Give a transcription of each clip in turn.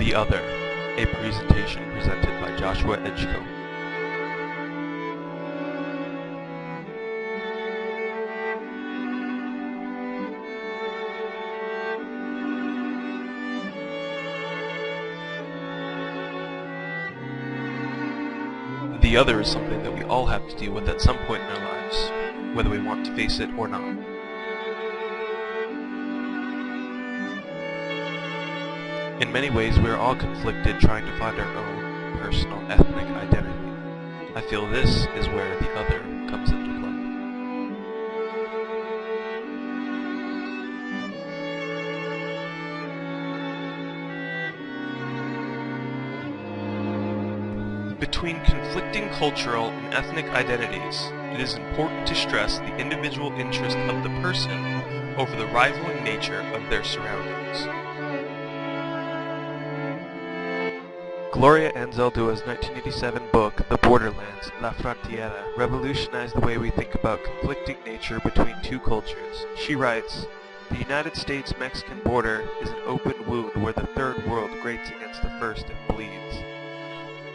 The Other, a presentation presented by Joshua Edgecombe. The other is something that we all have to deal with at some point in our lives, whether we want to face it or not. In many ways, we are all conflicted trying to find our own personal ethnic identity. I feel this is where the other comes into play. Between conflicting cultural and ethnic identities, it is important to stress the individual interest of the person over the rivaling nature of their surroundings. Gloria Anzaldua's 1987 book, The Borderlands, La Frontiera, revolutionized the way we think about conflicting nature between two cultures. She writes, "The United States-Mexican border is an open wound where the third world grates against the first and bleeds.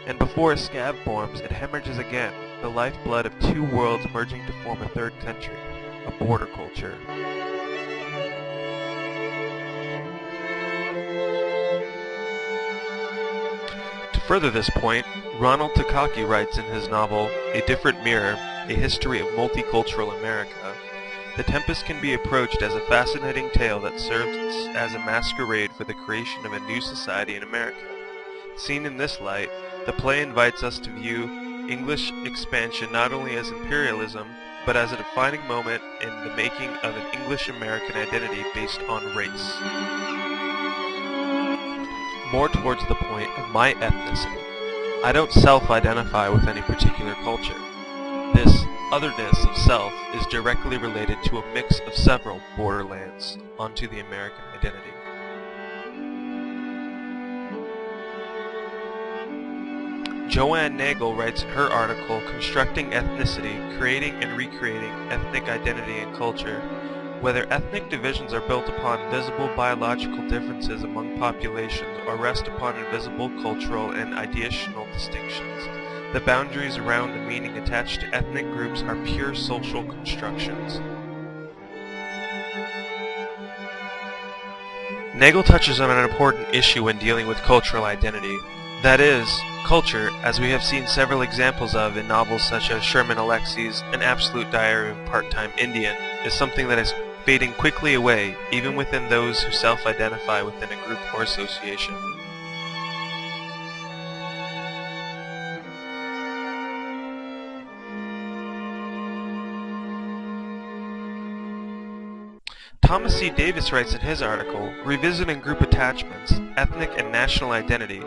And before a scab forms, it hemorrhages again, the lifeblood of two worlds merging to form a third country, a border culture." To further this point, Ronald Takaki writes in his novel, A Different Mirror, A History of Multicultural America, "The Tempest can be approached as a fascinating tale that serves as a masquerade for the creation of a new society in America. Seen in this light, the play invites us to view English expansion not only as imperialism, but as a defining moment in the making of an English-American identity based on race." More towards the point of my ethnicity. I don't self-identify with any particular culture. This otherness of self is directly related to a mix of several borderlands onto the American identity. Joanne Nagel writes in her article, Constructing Ethnicity, Creating and Recreating Ethnic Identity and Culture, whether ethnic divisions are built upon visible biological differences among populations or rest upon invisible cultural and ideational distinctions, the boundaries around the meaning attached to ethnic groups are pure social constructions. Nagel touches on an important issue when dealing with cultural identity. That is, culture, as we have seen several examples of in novels such as Sherman Alexie's An Absolute Diary of a Part-Time Indian, is something that is fading quickly away, even within those who self-identify within a group or association. Thomas C. Davis writes in his article, Revisiting Group Attachments, Ethnic and National Identity.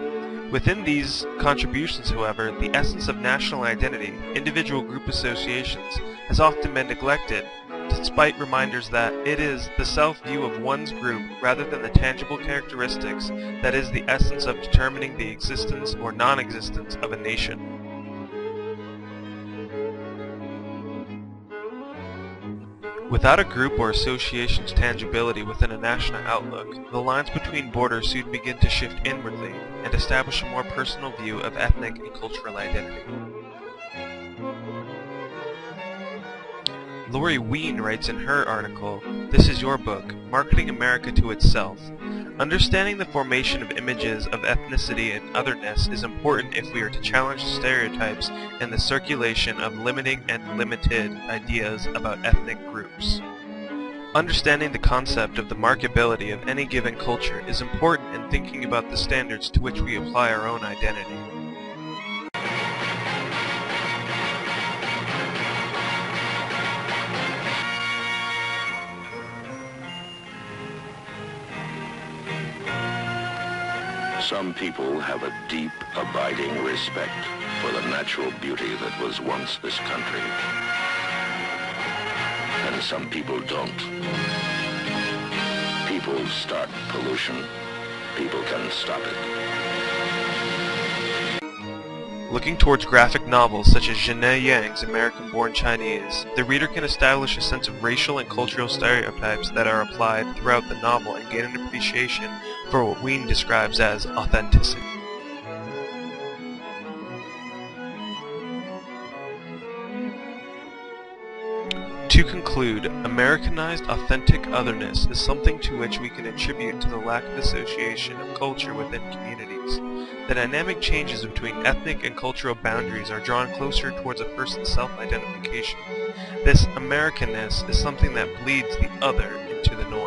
Within these contributions, however, the essence of national identity, individual group associations, has often been neglected, despite reminders that it is the self-view of one's group rather than the tangible characteristics that is the essence of determining the existence or non-existence of a nation. Without a group or association's tangibility within a national outlook, the lines between borders soon begin to shift inwardly and establish a more personal view of ethnic and cultural identity. Lori Ween writes in her article, This is Your Book, Marketing America to Itself. Understanding the formation of images of ethnicity and otherness is important if we are to challenge stereotypes and the circulation of limiting and limited ideas about ethnic groups. Understanding the concept of the markability of any given culture is important in thinking about the standards to which we apply our own identity. Some people have a deep, abiding respect for the natural beauty that was once this country. And some people don't. People start pollution. People can stop it. Looking towards graphic novels such as Zhene Yang's American-Born Chinese, the reader can establish a sense of racial and cultural stereotypes that are applied throughout the novel and gain an appreciation for what Wien describes as authenticity. To conclude, Americanized authentic otherness is something to which we can attribute to the lack of association of culture within communities. The dynamic changes between ethnic and cultural boundaries are drawn closer towards a person's self-identification. This Americanness is something that bleeds the other into the norm.